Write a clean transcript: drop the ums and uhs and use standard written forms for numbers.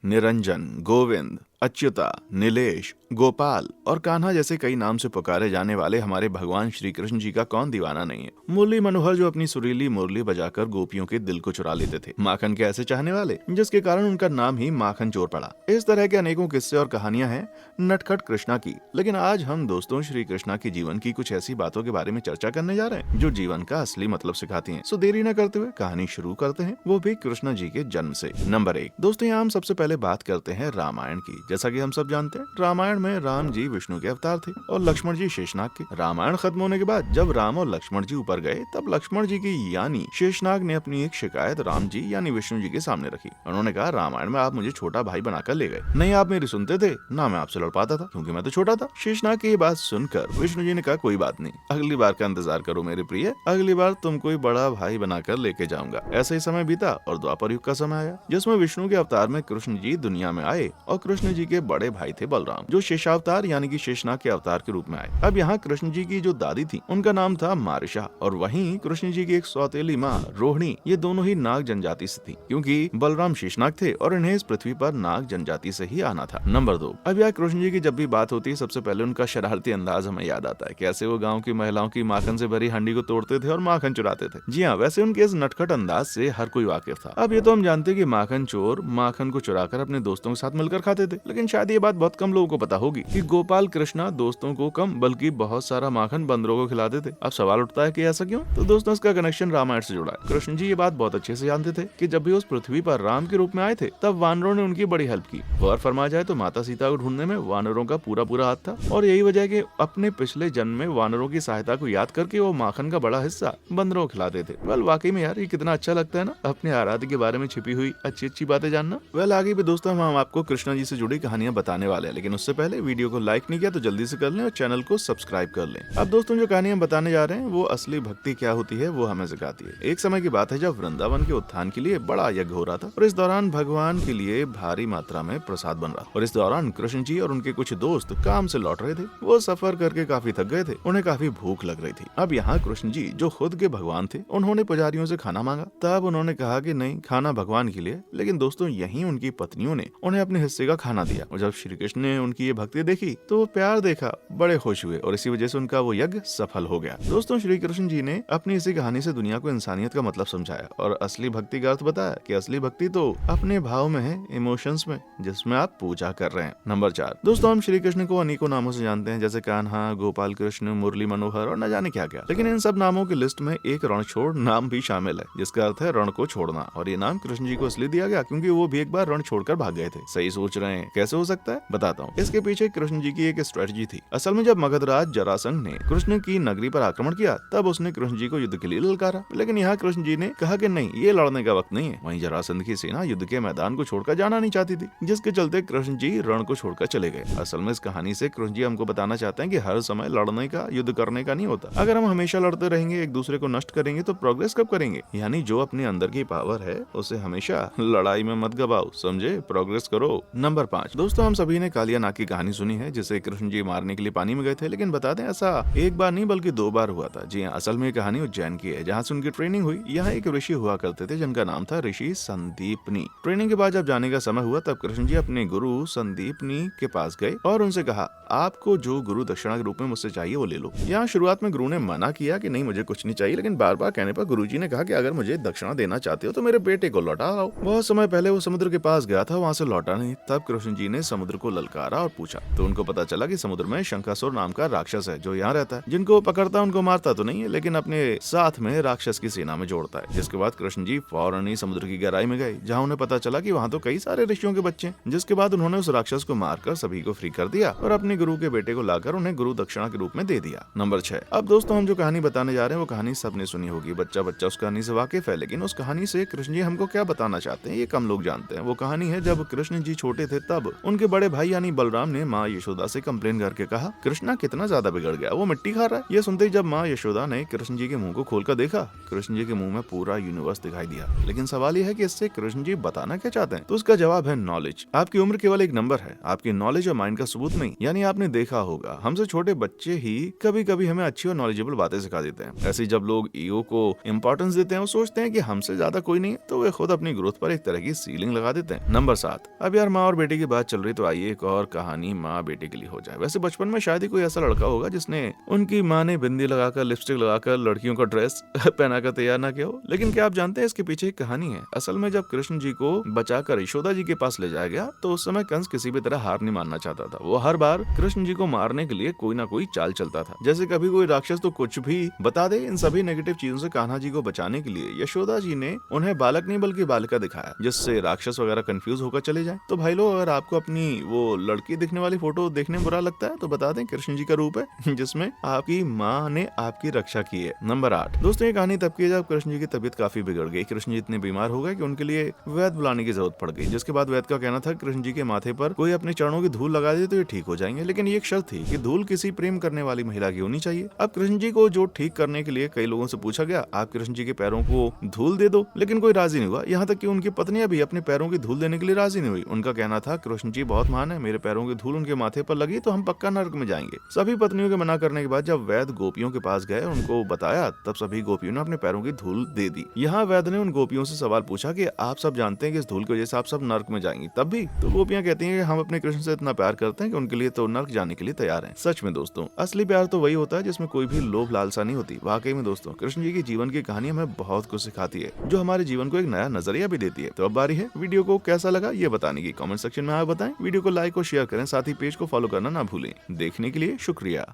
निरंजन, गोविंद, अच्युता, नीलेश, गोपाल और कान्हा जैसे कई नाम से पुकारे जाने वाले हमारे भगवान श्री कृष्ण जी का कौन दीवाना नहीं है। मुरली मनोहर जो अपनी सुरीली मुरली बजाकर गोपियों के दिल को चुरा लेते थे, माखन के ऐसे चाहने वाले जिसके कारण उनका नाम ही माखन चोर पड़ा। इस तरह के अनेकों किस्से और कहानियां हैं नटखट कृष्णा की। लेकिन आज हम दोस्तों श्री कृष्णा के जीवन की कुछ ऐसी बातों के बारे में चर्चा करने जा रहे हैं जो जीवन का असली मतलब सिखाती हैं। सो देरी न करते हुए कहानी शुरू करते हैं, वो भी कृष्ण जी के जन्म से। नंबर 1 दोस्तों, यहाँ हम सबसे पहले बात करते हैं रामायण की। जैसा कि हम सब जानते हैं, रामायण में राम जी विष्णु के अवतार थे और लक्ष्मण जी शेषनाग के। रामायण खत्म होने के बाद जब राम और लक्ष्मण जी ऊपर गए, तब लक्ष्मण जी की यानी शेषनाग ने अपनी एक शिकायत राम जी यानी विष्णु जी के सामने रखी। उन्होंने कहा, रामायण में आप मुझे छोटा भाई बनाकर ले गए, नहीं आप मेरी सुनते थे, ना मैं आपसे लड़ पाता था क्योंकि मैं तो छोटा था। शेषनाग की ये बात सुनकर विष्णु जी ने कहा, कोई बात नहीं, अगली बार का इंतजार करो मेरे प्रिय, अगली बार तुम कोई बड़ा भाई बनाकर लेके जाऊंगा। ऐसे ही समय बीता और द्वापर युग का समय आया, जिसमें विष्णु के अवतार में कृष्ण जी दुनिया में आए और कृष्ण जी के बड़े भाई थे बलराम, जो शेषावतार यानी कि शेषनाग के अवतार के रूप में आए। अब यहाँ कृष्ण जी की जो दादी थी उनका नाम था मारिशा और वहीं कृष्ण जी की एक सौतेली माँ रोहिणी, ये दोनों ही नाग जनजाति से थी क्योंकि बलराम शेषनाग थे और इन्हें इस पृथ्वी पर नाग जनजाति से ही आना था। नंबर 2, अब यहाँ कृष्ण जी की जब भी बात होती है, सबसे पहले उनका शरारती अंदाज हमें याद आता है। कैसे वो गाँव की महिलाओं की माखन से भरी हांडी को तोड़ते थे और माखन चुराते थे। जी हाँ, वैसे उनके इस नटखट अंदाज से हर कोई वाकिफ था। अब ये तो हम जानते कि माखन चोर माखन को चुराकर अपने दोस्तों के साथ मिलकर खाते थे, लेकिन शायद ये बात बहुत कम लोगों को पता होगी कि गोपाल कृष्णा दोस्तों को कम बल्कि बहुत सारा माखन बंदरों को खिलाते थे। अब सवाल उठता है कि ऐसा क्यों? तो दोस्तों, इसका कनेक्शन रामायण से जुड़ा है। कृष्ण जी ये बात बहुत अच्छे से जानते थे कि जब भी उस पृथ्वी पर राम के रूप में आए थे, तब वानरों ने उनकी बड़ी हेल्प की। और फरमा जाए तो माता सीता को ढूंढने में वानरों का पूरा हाथ था और यही वजह है कि अपने पिछले जन्म में वानरों की सहायता को याद करके वो माखन का बड़ा हिस्सा बंदरों को खिलाते थे। वेल, वाकई में यार ये कितना अच्छा लगता है ना, अपने आराध्य के बारे में छिपी हुई अच्छी बातें जानना। वेल, आगे भी दोस्तों हम आपको कृष्णा जी से जुड़ी कहानियां बताने वाले हैं, लेकिन उससे पहले वीडियो को लाइक नहीं किया तो जल्दी से कर लें और चैनल को सब्सक्राइब कर लें। अब दोस्तों, जो कहानियां बताने जा रहे हैं वो असली भक्ति क्या होती है वो हमें सिखाती है। एक समय की बात है जब वृंदावन के उत्थान के लिए बड़ा यज्ञ हो रहा था और इस दौरान भगवान के लिए भारी मात्रा में प्रसाद बन रहा। और इस दौरान कृष्ण जी और उनके कुछ दोस्त काम से लौट रहे थे। वो सफर करके काफी थक गए थे, उन्हें काफी भूख लग रही थी। अब यहाँ कृष्ण जी जो खुद के भगवान थे, उन्होंने पुजारियों से खाना मांगा। तब उन्होंने कहा कि नहीं, खाना भगवान के लिए। लेकिन दोस्तों, यहीं उनकी पत्नियों ने उन्हें अपने हिस्से का खाना दिया और जब श्री कृष्ण ने उनकी ये भक्ति देखी तो वो प्यार देखा, बड़े खुश हुए और इसी वजह से उनका वो यज्ञ सफल हो गया। दोस्तों, श्री कृष्ण जी ने अपनी इसी कहानी से दुनिया को इंसानियत का मतलब समझाया और असली भक्ति का अर्थ बताया कि असली भक्ति तो अपने भाव में है, इमोशंस में, जिसमें आप पूजा कर रहे हैं। नंबर 4 दोस्तों, हम श्री कृष्ण को अनेकों नामों से जानते हैं, जैसे कान्हा, गोपाल कृष्ण, मुरली मनोहर और न जाने क्या क्या। लेकिन इन सब नामों की लिस्ट में एक रणछोड़ नाम भी शामिल है, जिसका अर्थ है रण को छोड़ना। और ये नाम कृष्ण जी को इसलिए दिया गया क्योंकि वो भी एक बार रण छोड़कर भाग गए थे। सही सोच रहे हैं, कैसे हो सकता है? बताता हूँ। इसके पीछे कृष्ण जी की एक स्ट्रेटजी थी। असल में जब मगधराज जरासंध ने कृष्ण की नगरी पर आक्रमण किया, तब उसने कृष्ण जी को युद्ध के लिए ललकारा। लेकिन यहाँ कृष्ण जी ने कहा कि नहीं, ये लड़ने का वक्त नहीं है। वहीं जरासंध की सेना युद्ध के मैदान को छोड़कर जाना नहीं चाहती थी, जिसके चलते कृष्ण जी रण को छोड़कर चले गए। असल में इस कहानी से कृष्ण जी हमको बताना चाहते हैं कि हर समय लड़ने का, युद्ध करने का नहीं होता। अगर हम हमेशा लड़ते रहेंगे, एक दूसरे को नष्ट करेंगे, तो प्रोग्रेस कब करेंगे? यानी जो अपने अंदर की पावर है उसे हमेशा लड़ाई में मत गवाओ, समझे? प्रोग्रेस करो। नंबर 5 दोस्तों, हम सभी ने कालिया नाग की कहानी सुनी है, जिसे कृष्ण जी मारने के लिए पानी में गए थे। लेकिन बता दें, ऐसा एक बार नहीं बल्कि 2 बार हुआ था। जी हाँ, असल में कहानी उज्जैन की है, जहाँ से उनकी ट्रेनिंग हुई। यहाँ एक ऋषि हुआ करते थे जिनका नाम था ऋषि संदीपनी। ट्रेनिंग के बाद जब जाने का समय हुआ, तब कृष्ण जी अपने गुरु संदीपनी के पास गए और उनसे कहा, आपको जो गुरु दक्षिणा के रूप में मुझसे चाहिए वो ले लो। यहाँ शुरुआत में गुरु ने मना किया कि नहीं, मुझे कुछ नहीं चाहिए, लेकिन बार बार कहने पर गुरुजी ने कहा कि अगर मुझे दक्षिणा देना चाहते हो तो मेरे बेटे को लौटा लाओ। बहुत समय पहले वो समुद्र के पास गया था, वहाँ से लौटा नहीं। तब कृष्ण जी ने समुद्र को ललकारा और पूछा, तो उनको पता चला कि समुद्र में शंखासुर नाम का राक्षस है जो यहाँ रहता है। जिनको पकड़ता उनको मारता तो नहीं है, लेकिन अपने साथ में राक्षस की सेना में जोड़ता है। जिसके बाद कृष्ण जी फौरन ही समुद्र की गहराई में गए, जहाँ उन्हें पता चला कि वहाँ तो कई सारे ऋषियों के बच्चे। जिसके बाद उन्होंने उस राक्षस को मारकर सभी को फ्री कर दिया और अपने गुरु के बेटे को लाकर उन्हें गुरु दक्षिणा के रूप में दे दिया। नंबर 6 अब दोस्तों, हम जो कहानी बताने जा रहे हैं वो कहानी सबने सुनी होगी, बच्चा बच्चा उस कहानी से वाकिफ है। लेकिन उस कहानी से कृष्ण जी हमको क्या बताना चाहते हैं ये कम लोग जानते हैं। वो कहानी है जब कृष्ण जी छोटे थे, तब तब उनके बड़े भाई यानी बलराम ने माँ यशोदा से कंप्लेन करके कहा, कृष्णा कितना ज्यादा बिगड़ गया, वो मिट्टी खा रहा है। ये सुनते ही जब माँ यशोदा ने कृष्ण जी के मुंह को खोलकर देखा, कृष्ण जी के मुंह में पूरा यूनिवर्स दिखाई दिया। लेकिन सवाल यह है कि इससे कृष्ण जी बताना क्या चाहते हैं? तो उसका जवाब है नॉलेज। आपकी उम्र केवल एक नंबर है, आपकी नॉलेज और माइंड का सबूत नहीं। यानी आपने देखा होगा, हमसे छोटे बच्चे ही कभी कभी हमें अच्छी और नॉलेजेबल बातें सिखा देते हैं। ऐसे जब लोग ईगो को इंपॉर्टेंस देते हैं, वो सोचते हैं कि हमसे ज्यादा कोई नहीं है, तो वे खुद अपनी ग्रोथ पर एक तरह की सीलिंग लगा देते हैं। नंबर 7। अब यार माँ और बेटे की बात चल रही, तो आइए एक और कहानी माँ बेटे के लिए हो जाए। वैसे बचपन में शायद ही कोई ऐसा लड़का होगा जिसने उनकी माँ ने बिंदी लगाकर, लिपस्टिक लगाकर लड़कियों का ड्रेस पहनाकर तैयार ना किया हो। लेकिन क्या आप जानते हैं इसके पीछे एक कहानी है। असल में जब कृष्ण जी को बचाकर यशोदा जी के पास ले जाया गया, तो उस समय कंस किसी भी तरह हार नहीं मानना चाहता था। वो हर बार कृष्ण जी को मारने के लिए कोई ना कोई चाल चलता था। जैसे कभी कोई राक्षस तो कुछ भी बता दे। इन सभी नेगेटिव चीजों से कान्हा जी को बचाने के लिए यशोदा जी ने उन्हें बालक नहीं बल्कि बालिका दिखाया, जिससे राक्षस वगैरह कंफ्यूज होकर चले जाए। तो भाई लोग, अगर आपको अपनी वो लड़की दिखने वाली फोटो देखने में बुरा लगता है, तो बता दें कृष्ण जी का रूप है जिसमें आपकी माँ ने आपकी रक्षा की है। नंबर 8। दोस्तों, ये कहानी तब की जब कृष्ण जी की तबीयत काफी बिगड़ गई। कृष्ण जी इतने बीमार हो गए कि उनके लिए वैद्य बुलाने की जरूरत पड़ गई। जिसके बाद वैद्य का कहना था कृष्ण जी के माथे पर कोई अपने चरणों की धूल लगा दे तो ये ठीक हो जाएंगे। लेकिन ये एक शर्त थी कि धूल किसी प्रेम करने वाली महिला की होनी चाहिए। अब कृष्ण जी को जो ठीक करने के लिए कई लोगों से पूछा गया, आप कृष्ण जी के पैरों को धूल दे दो, लेकिन कोई राजी नहीं हुआ। यहाँ तक कि उनकी पत्नियां भी अपने पैरों की धूल देने के लिए राजी नहीं हुई। उनका कहना था, कृष्ण जी बहुत महान है, मेरे पैरों की धूल उनके माथे पर लगी तो हम पक्का नरक में जाएंगे। सभी पत्नियों के मना करने के बाद जब वैद्य गोपियों के पास गए, उनको बताया, तब सभी गोपियों ने अपने पैरों की धूल दे दी। यहाँ वैद्य ने उन गोपियों से सवाल पूछा कि आप सब जानते हैं कि इस धूल की वजह से आप सब नर्क में जाएंगे, तब भी? तो गोपियां कहती हैं कि हम अपने कृष्ण से इतना प्यार करते हैं कि उनके लिए तो नर्क जाने के लिए तैयार हैं। सच में दोस्तों, असली प्यार तो वही होता है जिसमें कोई भी लोभ लालसा नहीं होती। वाकई में दोस्तों, कृष्ण जी की जीवन की कहानी हमें बहुत कुछ सिखाती है, जो हमारे जीवन को एक नया नजरिया भी देती है। तो अब बारी है वीडियो को कैसा लगा ये बताने की। कमेंट सेक्शन में आप बताएं। वीडियो को लाइक और शेयर करें, साथ ही पेज को फॉलो करना ना भूलें। देखने के लिए शुक्रिया।